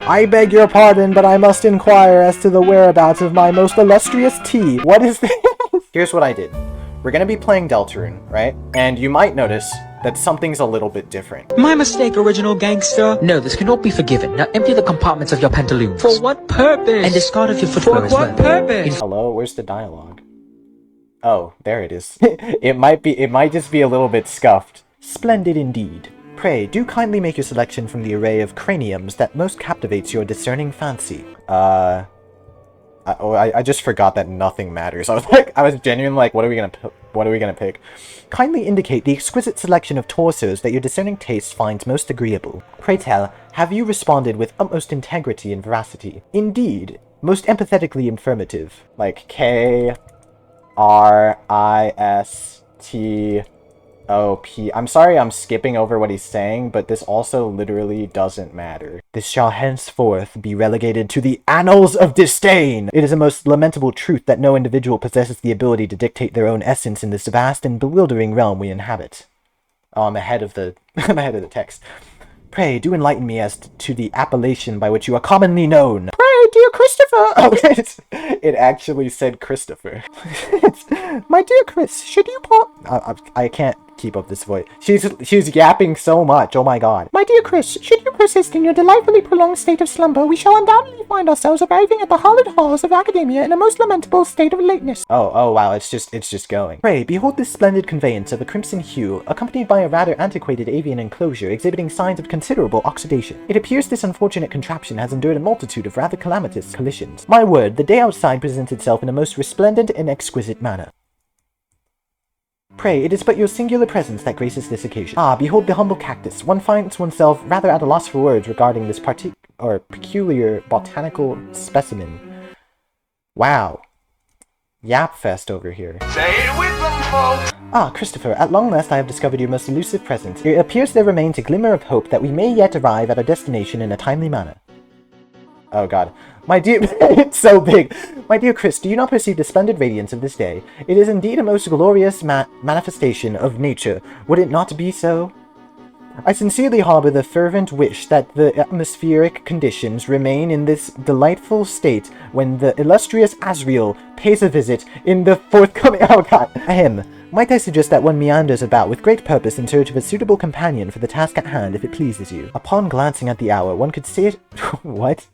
I beg your pardon, but I must inquire as to the whereabouts of my most illustrious tea. What is this? Here's what I did. We're gonna be playing Deltarune, right? And you might notice that something's a little bit different. My mistake, original gangster. No, this cannot be forgiven. Now empty the compartments of your pantaloons. For what purpose? And discard of your footwear as well. For what purpose? Hello, where's the dialogue? Oh, there it is. It might just be a little bit scuffed. Splendid indeed. Pray, do kindly make your selection from the array of craniums that most captivates your discerning fancy. I just forgot that nothing matters. I was genuinely like, what are we gonna pick? Kindly indicate the exquisite selection of torsos that your discerning taste finds most agreeable. Pray tell, have you responded with utmost integrity and veracity? Indeed, most empathetically affirmative. Like KRISTOP. I'm sorry I'm skipping over what he's saying, but this also literally doesn't matter. This shall henceforth be relegated to the annals of disdain! It is a most lamentable truth that no individual possesses the ability to dictate their own essence in this vast and bewildering realm we inhabit. Oh, I'm ahead of the text. Pray, do enlighten me as to the appellation by which you are commonly known. Pray, dear Christopher! Oh, it actually said Christopher. My dear Chris, should you I can't keep up this voice. She's yapping so much, oh my god. My dear Chris, should you persist in your delightfully prolonged state of slumber, we shall undoubtedly find ourselves arriving at the hallowed halls of academia in a most lamentable state of lateness. Oh wow, it's just going. Pray, behold this splendid conveyance of a crimson hue, accompanied by a rather antiquated avian enclosure exhibiting signs of considerable oxidation. It appears this unfortunate contraption has endured a multitude of rather calamitous collisions. My word, the day outside presents itself in a most resplendent and exquisite manner. Pray, it is but your singular presence that graces this occasion. Ah, behold the humble cactus. One finds oneself rather at a loss for words regarding this peculiar botanical specimen. Wow. Yap fest over here. Say it with them, folks! Ah, Christopher, at long last I have discovered your most elusive presence. It appears there remains a glimmer of hope that we may yet arrive at our destination in a timely manner. Oh god. My dear, it's so big. My dear Chris, do you not perceive the splendid radiance of this day? It is indeed a most glorious manifestation of nature. Would it not be so? I sincerely harbor the fervent wish that the atmospheric conditions remain in this delightful state when the illustrious Asriel pays a visit in the forthcoming— oh god. Ahem. Might I suggest that one meanders about with great purpose in search of a suitable companion for the task at hand, if it pleases you? Upon glancing at the hour, one could say it— what?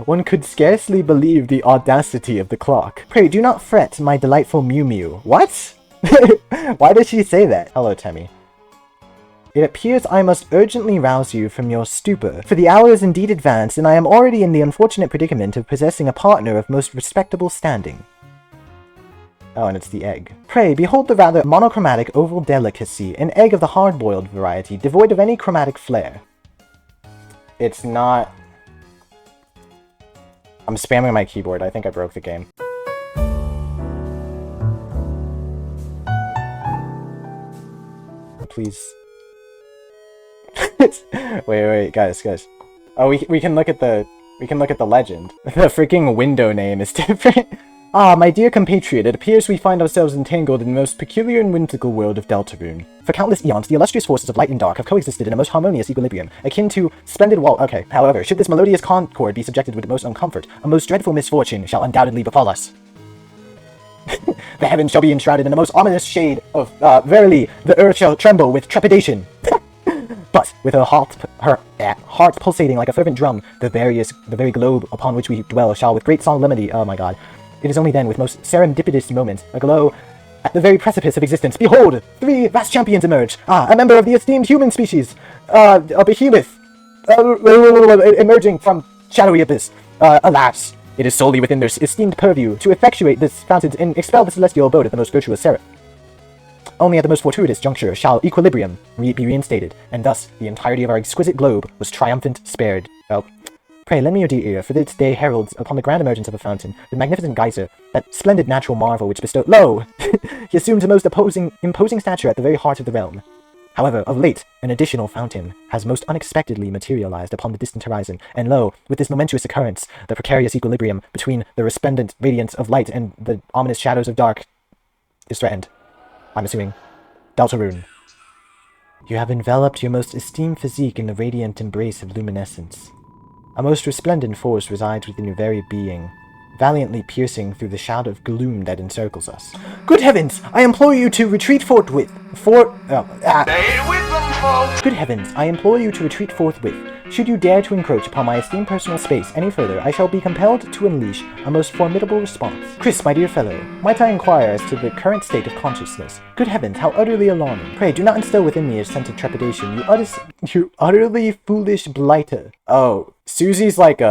One could scarcely believe the audacity of the clock. Pray, do not fret, my delightful Mew Mew. What? Why did she say that? Hello, Temmie. It appears I must urgently rouse you from your stupor, for the hour is indeed advanced, and I am already in the unfortunate predicament of possessing a partner of most respectable standing. Oh, and it's the egg. Pray, behold the rather monochromatic oval delicacy, an egg of the hard-boiled variety, devoid of any chromatic flair. It's not— I'm spamming my keyboard. I think I broke the game. Please. wait, guys. Oh, we can look at the legend. The freaking window name is different. Ah, my dear compatriot, it appears we find ourselves entangled in the most peculiar and whimsical world of Deltarune. For countless eons, the illustrious forces of light and dark have coexisted in a most harmonious equilibrium, akin to splendid wall— okay, however, should this melodious concord be subjected with the most uncomfort, a most dreadful misfortune shall undoubtedly befall us. The heavens shall be enshrouded in a most ominous shade of— verily, the earth shall tremble with trepidation. But, with her heart pulsating like a fervent drum, the very globe upon which we dwell shall with great solemnity— oh my god. It is only then, with most serendipitous moment, aglow at the very precipice of existence, behold, 3 vast champions emerge. Ah, a member of the esteemed human species. A behemoth. Emerging from shadowy abyss. Alas, it is solely within their esteemed purview to effectuate this fountain and expel the celestial abode of the most virtuous seraph. Only at the most fortuitous juncture shall equilibrium be reinstated, and thus the entirety of our exquisite globe was triumphant spared. Oh. Pray, lend me your dear ear, for this day heralds, upon the grand emergence of a fountain, the magnificent geyser, that splendid natural marvel which bestowed— lo! He assumes a most imposing stature at the very heart of the realm. However, of late, an additional fountain has most unexpectedly materialized upon the distant horizon, and lo, with this momentous occurrence, the precarious equilibrium between the resplendent radiance of light and the ominous shadows of dark is threatened. I'm assuming Deltarune. You have enveloped your most esteemed physique in the radiant embrace of luminescence. A most resplendent force resides within your very being, valiantly piercing through the shroud of gloom that encircles us. Good heavens! I implore you to retreat forthwith. Stay with them, folks. Good heavens! I implore you to retreat forthwith. Should you dare to encroach upon my esteemed personal space any further, I shall be compelled to unleash a most formidable response. Chris, my dear fellow, might I inquire as to the current state of consciousness? Good heavens, how utterly alarming. Pray, do not instill within me a sense of trepidation, you utterly foolish blighter. Oh, Susie's like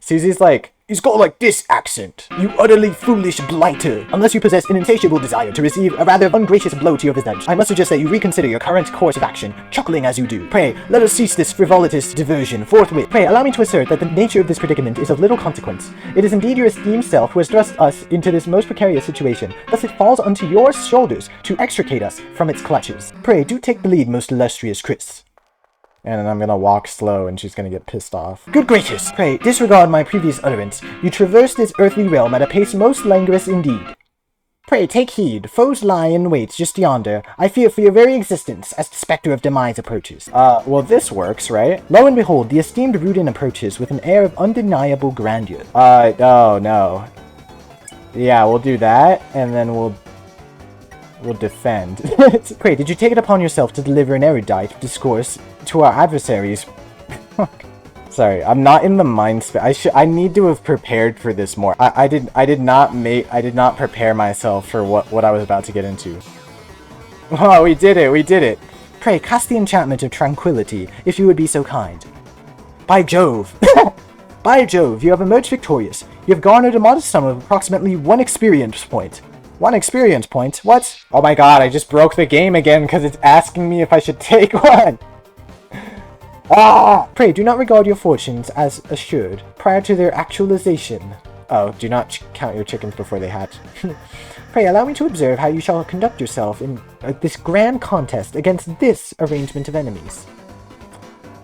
Susie's like, he's got like this accent. You utterly foolish blighter. Unless you possess an insatiable desire to receive a rather ungracious blow to your visage, I must suggest that you reconsider your current course of action, chuckling as you do. Pray, let us cease this frivolous diversion forthwith. Pray, allow me to assert that the nature of this predicament is of little consequence. It is indeed your esteemed self who has thrust us into this most precarious situation. Thus it falls unto your shoulders to extricate us from its clutches. Pray, do take the lead, most illustrious Chris. And then I'm gonna walk slow and she's gonna get pissed off. Good gracious! Pray, disregard my previous utterance. You traverse this earthly realm at a pace most languorous indeed. Pray, take heed. Foes lie in wait just yonder. I fear for your very existence as the specter of demise approaches. Well this works, right? Lo and behold, the esteemed Rudin approaches with an air of undeniable grandeur. Oh no. Yeah, we'll do that, and then we'll defend. Pray, did you take it upon yourself to deliver an erudite discourse to our adversaries? Sorry, I'm not in the mind space. I need to have prepared for this more. I did not prepare myself for what I was about to get into. Oh, we did it. Pray, cast the enchantment of tranquility, if you would be so kind. By Jove! By Jove, you have emerged victorious. You have garnered a modest sum of approximately 1 experience point. 1 experience point? What? Oh my god, I just broke the game again because it's asking me if I should take one! Ah! Pray, do not regard your fortunes as assured prior to their actualization. Oh, do not count your chickens before they hatch. Pray, allow me to observe how you shall conduct yourself in this grand contest against this arrangement of enemies.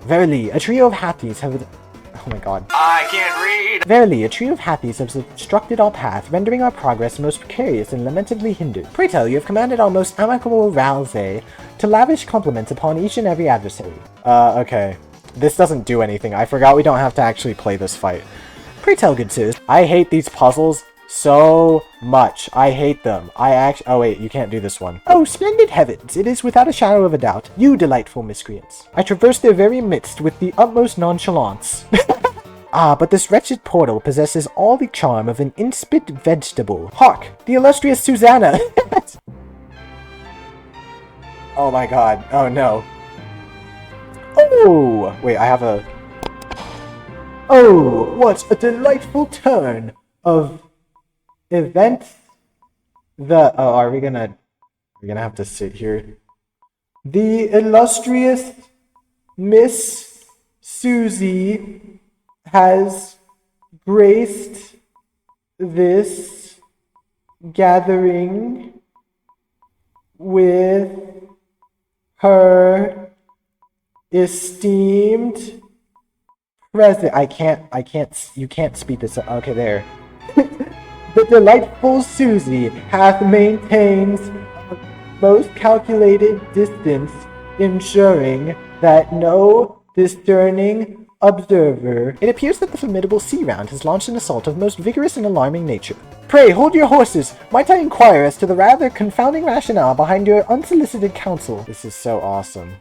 Verily, a trio of hathies have... Oh my god. I can't read. Verily, a trio of hathies has obstructed our path, rendering our progress most precarious and lamentably hindered. Pray tell, you have commanded our most amicable Ralze to lavish compliments upon each and every adversary. Okay. This doesn't do anything. I forgot we don't have to actually play this fight. Pray tell, good sirs. I hate these puzzles so much. I hate them. Oh wait, you can't do this one. Oh, splendid heavens! It is without a shadow of a doubt, you delightful miscreants. I traverse their very midst with the utmost nonchalance. Ah, but this wretched portal possesses all the charm of an insipid vegetable. Hark! The illustrious Susanna! Oh my god. Oh no. Oh! Wait, I have a... Oh, what a delightful turn of events. Oh, we're gonna have to sit here. The illustrious Miss Susie has graced this gathering with her esteemed present. You can't speed this up. Okay, there. The delightful Susie hath maintained a most calculated distance, ensuring that no discerning observer. It appears that the formidable sea round has launched an assault of most vigorous and alarming nature. Pray, hold your horses! Might I inquire as to the rather confounding rationale behind your unsolicited counsel? This is so awesome.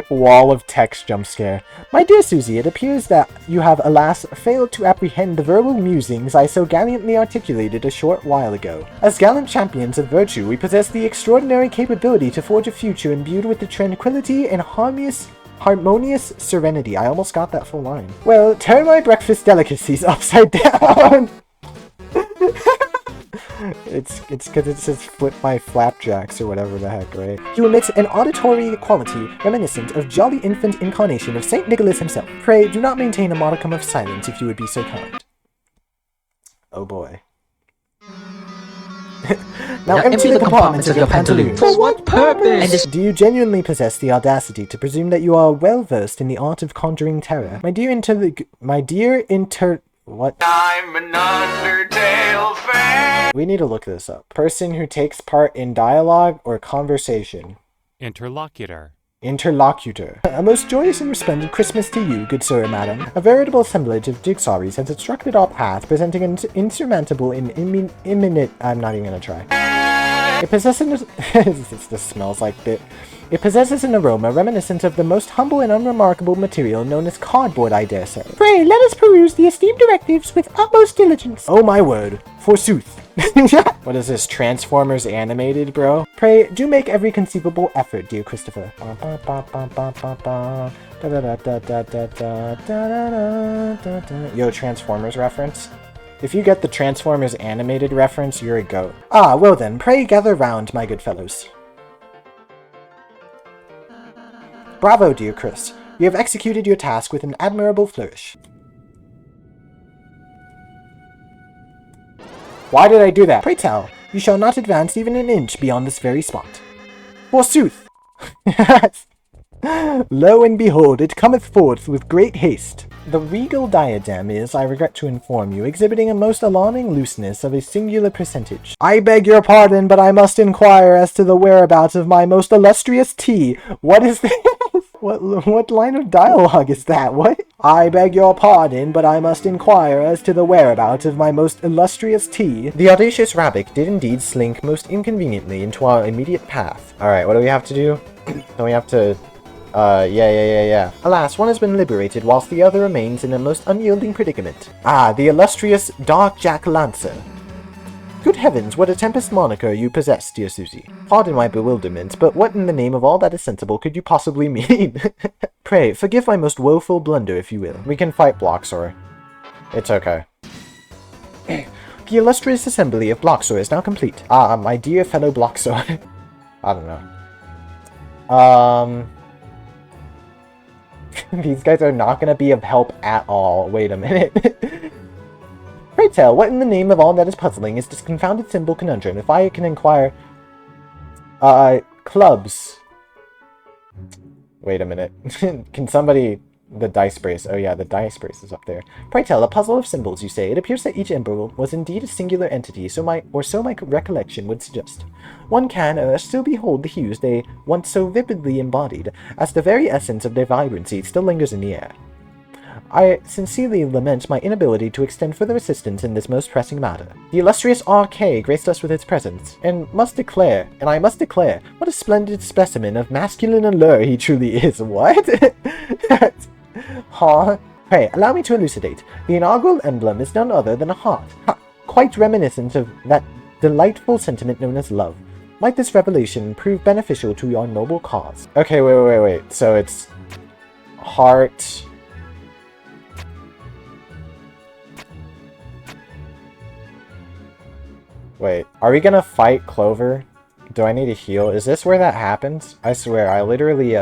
Wall of text jump scare. My dear Susie, it appears that you have, alas, failed to apprehend the verbal musings I so gallantly articulated a short while ago. As gallant champions of virtue, we possess the extraordinary capability to forge a future imbued with the tranquility and harmonious serenity. I almost got that full line. Well, turn my breakfast delicacies upside down! It's because it says flip my flapjacks or whatever the heck, right? You emit an auditory quality reminiscent of jolly infant incarnation of St. Nicholas himself. Pray, do not maintain a modicum of silence if you would be so kind. Oh boy. Now empty the compartments of your pantaloons. For what purpose? Do you genuinely possess the audacity to presume that you are well versed in the art of conjuring terror? What? I'm an Undertale fan. We need to look this up. Person who takes part in dialogue or conversation. Interlocutor. Interlocutor. A most joyous and resplendent Christmas to you, good sir and madam. A veritable assemblage of jigsaws has obstructed our path, presenting an insurmountable and imminent... I'm not even gonna try. It possesses... this smells like bit. It possesses an aroma reminiscent of the most humble and unremarkable material known as cardboard, I dare say. Pray, let us peruse the esteemed directives with utmost diligence. Oh my word, forsooth. What is this, Transformers animated, bro? Pray, do make every conceivable effort, dear Christopher. Yo, Transformers reference? If you get the Transformers animated reference, you're a goat. Ah, well then, pray gather round, my good fellows. Bravo, dear Chris. You have executed your task with an admirable flourish. Why did I do that? Pray tell, you shall not advance even an inch beyond this very spot. Forsooth! Lo and behold, it cometh forth with great haste. The regal diadem is, I regret to inform you, exhibiting a most alarming looseness of a singular percentage. I beg your pardon, but I must inquire as to the whereabouts of my most illustrious tea. What is this? What line of dialogue is that? What? I beg your pardon, but I must inquire as to the whereabouts of my most illustrious tea. The audacious rabbit did indeed slink most inconveniently into our immediate path. Alright, what do we have to do? Don't we have to... yeah. Alas, one has been liberated whilst the other remains in a most unyielding predicament. Ah, the illustrious Dark Jack Lancer. Good heavens, what a Tempest moniker you possess, dear Susie. Pardon my bewilderment, but what in the name of all that is sensible could you possibly mean? Pray, forgive my most woeful blunder, if you will. We can fight Bloxor. It's okay. The illustrious assembly of Bloxor is now complete. Ah, my dear fellow Bloxor. I don't know. These guys are not gonna be of help at all. Wait a minute. Pray tell, what in the name of all that is puzzling is this confounded symbol conundrum? If I can inquire... clubs. Wait a minute. Can somebody... The dice brace. Oh yeah, the dice brace is up there. Pray tell, a puzzle of symbols, you say. It appears that each emblem was indeed a singular entity, so my recollection would suggest. One can still behold the hues they once so vividly embodied, as the very essence of their vibrancy still lingers in the air. I sincerely lament my inability to extend further assistance in this most pressing matter. The illustrious R.K. graced us with its presence, and I must declare, what a splendid specimen of masculine allure he truly is. What? Huh? Pray, allow me to elucidate. The inaugural emblem is none other than a heart, quite reminiscent of that delightful sentiment known as love. Might this revelation prove beneficial to your noble cause? Okay, wait. So it's... heart... Wait, are we gonna fight Clover? Do I need to heal? Is this where that happens? I swear, I literally,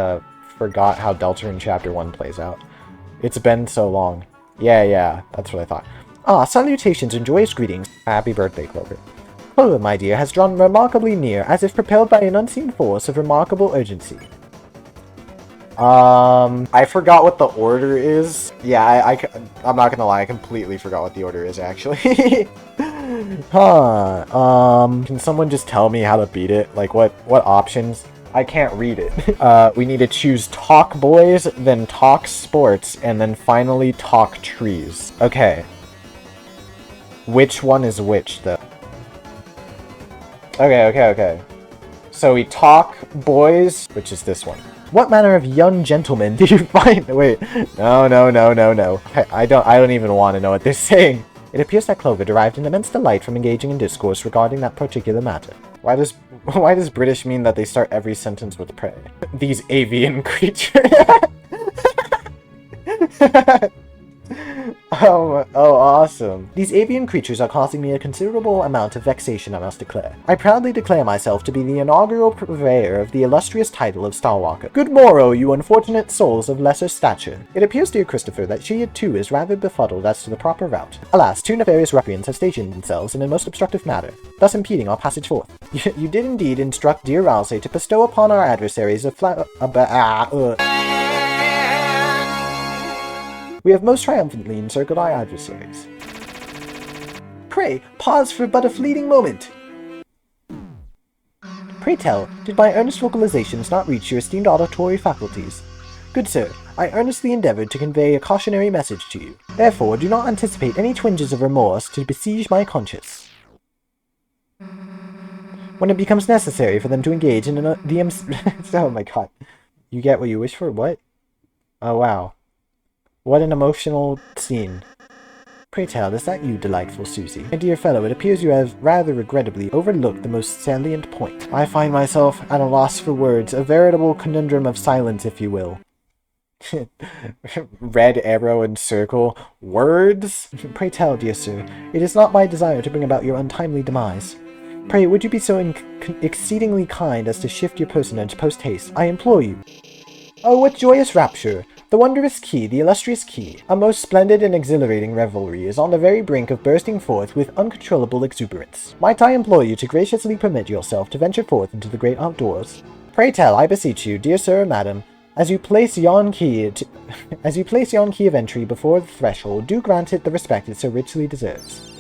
forgot how Deltarune Chapter 1 plays out. It's been so long. Yeah, that's what I thought. Ah, salutations and joyous greetings. Happy birthday, Clover. Clover, my dear, has drawn remarkably near, as if propelled by an unseen force of remarkable urgency. I forgot what the order is. Yeah, I'm not gonna lie, I completely forgot what the order is, actually. Can someone just tell me how to beat it? Like, what options? I can't read it. We need to choose Talk Boys, then Talk Sports, and then finally Talk Trees. Okay. Which one is which, though? Okay. So we Talk Boys, which is this one. What manner of young gentlemen did you find? Wait, no. I don't even want to know what they're saying. It appears that Clover derived an immense delight from engaging in discourse regarding that particular matter. Why does British mean that they start every sentence with pray? These avian creatures. Oh, awesome. These avian creatures are causing me a considerable amount of vexation, I must declare. I proudly declare myself to be the inaugural purveyor of the illustrious title of Starwalker. Good morrow, you unfortunate souls of lesser stature. It appears, dear Christopher, that she too is rather befuddled as to the proper route. Alas, two nefarious ruffians have stationed themselves in a most obstructive manner, thus impeding our passage forth. You did indeed instruct dear Rousey to bestow upon our adversaries We have most triumphantly encircled our adversaries. Pray, pause for but a fleeting moment. Pray tell, did my earnest vocalizations not reach your esteemed auditory faculties? Good sir, I earnestly endeavored to convey a cautionary message to you. Therefore, do not anticipate any twinges of remorse to besiege my conscience when it becomes necessary for them to engage in oh my god. You get what you wish for? What? Oh wow. What an emotional scene. Pray tell, is that you, delightful Susie? My dear fellow, it appears you have rather regrettably overlooked the most salient point. I find myself at a loss for words, a veritable conundrum of silence, if you will. Red arrow and circle. Words? Pray tell, dear sir, it is not my desire to bring about your untimely demise. Pray, would you be so exceedingly kind as to shift your personage post-haste? I implore you. Oh, what joyous rapture! The wondrous key, the illustrious key, a most splendid and exhilarating revelry, is on the very brink of bursting forth with uncontrollable exuberance. Might I implore you to graciously permit yourself to venture forth into the great outdoors? Pray tell, I beseech you, dear sir or madam, as you place yon key of entry before the threshold, do grant it the respect it so richly deserves.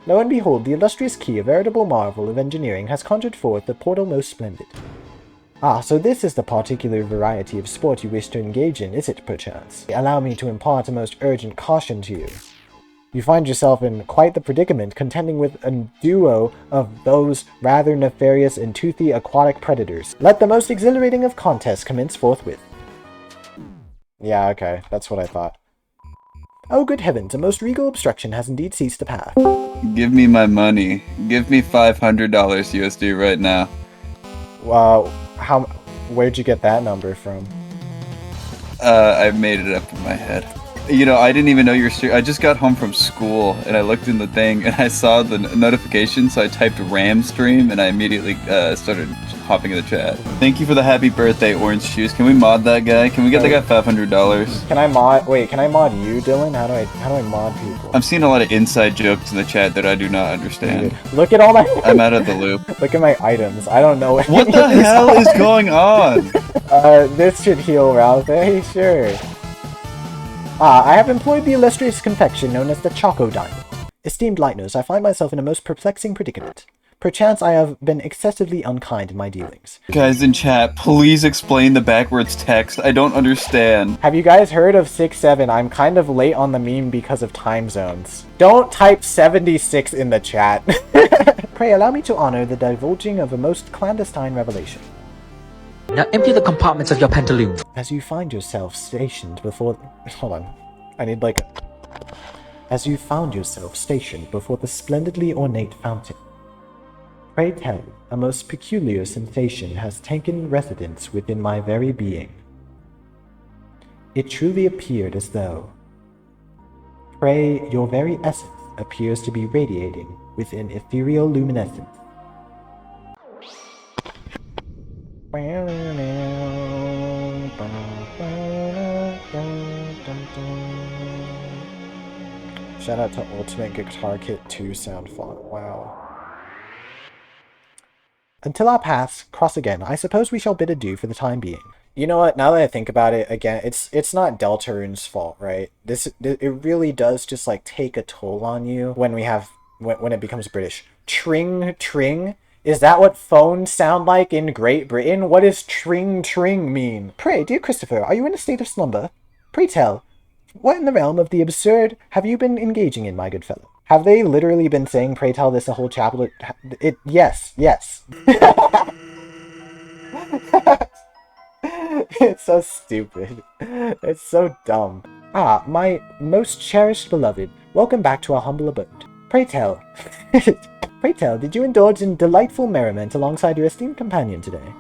Lo and behold, the illustrious key, a veritable marvel of engineering, has conjured forth the portal most splendid. Ah, so this is the particular variety of sport you wish to engage in, is it, perchance? Allow me to impart a most urgent caution to you. You find yourself in quite the predicament, contending with a duo of those rather nefarious and toothy aquatic predators. Let the most exhilarating of contests commence forthwith. Yeah, okay, that's what I thought. Oh, good heavens, a most regal obstruction has indeed seized the path. Give me my money. Give me $500 USD right now. Wow, where'd you get that number from? I made it up in my head. You know, I didn't even know you're I just got home from school, and I looked in the thing, and I saw the notification, so I typed RAM stream, and I immediately started hopping in the chat. Thank you for the happy birthday, Orange Juice. Can we mod that guy? Can we get that guy $500? Can I mod you, Dylan? How do I mod people? I'm seeing a lot of inside jokes in the chat that I do not understand. Dude, look at all my... I'm out of the loop. Look at my items. I don't know what the hell is going on? This should heal Ralph. Hey, sure. I have employed the illustrious confection known as the Choco Diamond. Esteemed Lightnose, I find myself in a most perplexing predicament. Perchance I have been excessively unkind in my dealings. Guys in chat, please explain the backwards text. I don't understand. Have you guys heard of 6-7? I'm kind of late on the meme because of time zones. Don't type 76 in the chat. Pray allow me to honor the divulging of a most clandestine revelation. Now empty the compartments of your pantaloons. As you find yourself stationed before... Hold on. I need like... As you found yourself stationed before the splendidly ornate fountain, pray tell, a most peculiar sensation has taken residence within my very being. It truly appeared as though, pray, your very essence appears to be radiating with an ethereal luminescence. Shout out to Ultimate Guitar Kit 2 sound font. Wow. Until our paths cross again, I suppose we shall bid adieu for the time being. You know what? Now that I think about it again, it's not Deltarune's fault, right? It really does just like take a toll on you when when it becomes British. Tring tring. Is that what phones sound like in Great Britain? What does tring tring mean? Pray, dear Christopher, are you in a state of slumber? Pray tell, what in the realm of the absurd have you been engaging in, my good fellow? Have they literally been saying pray tell this a whole chapter? Yes. It's so stupid. It's so dumb. Ah, my most cherished beloved, welcome back to our humble abode. Pray tell. Pray tell, did you indulge in delightful merriment alongside your esteemed companion today?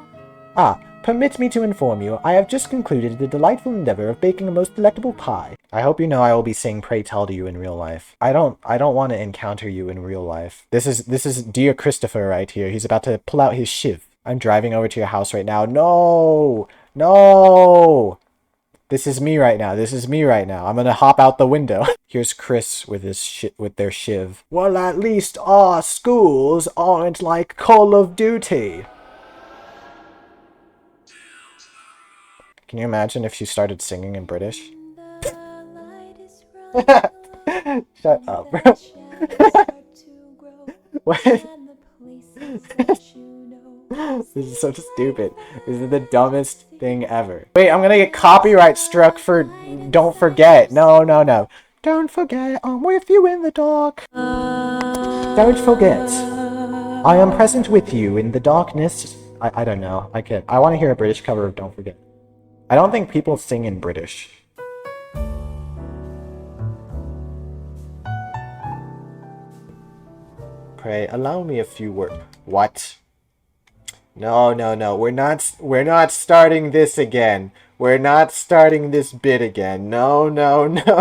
Ah, permit me to inform you, I have just concluded the delightful endeavor of baking a most delectable pie. I hope you know I will be saying pray tell to you in real life. I don't want to encounter you in real life. This is dear Christopher right here. He's about to pull out his shiv. I'm driving over to your house right now. No! This is me right now. I'm gonna hop out the window. Here's Chris with their shiv. Well, at least our schools aren't like Call of Duty. Can you imagine if she started singing in British? Shut up, bro. What? This is so stupid. This is the dumbest thing ever. Wait, I'm gonna get copyright struck for don't forget. No, no, no. Don't forget, I'm with you in the dark. Don't forget, I am present with you in the darkness. I don't know. I want to hear a British cover of Don't Forget. I don't think people sing in British. Pray, allow me a few words. What? No, no, no. We're not starting this again. We're not starting this bit again. No, no, no.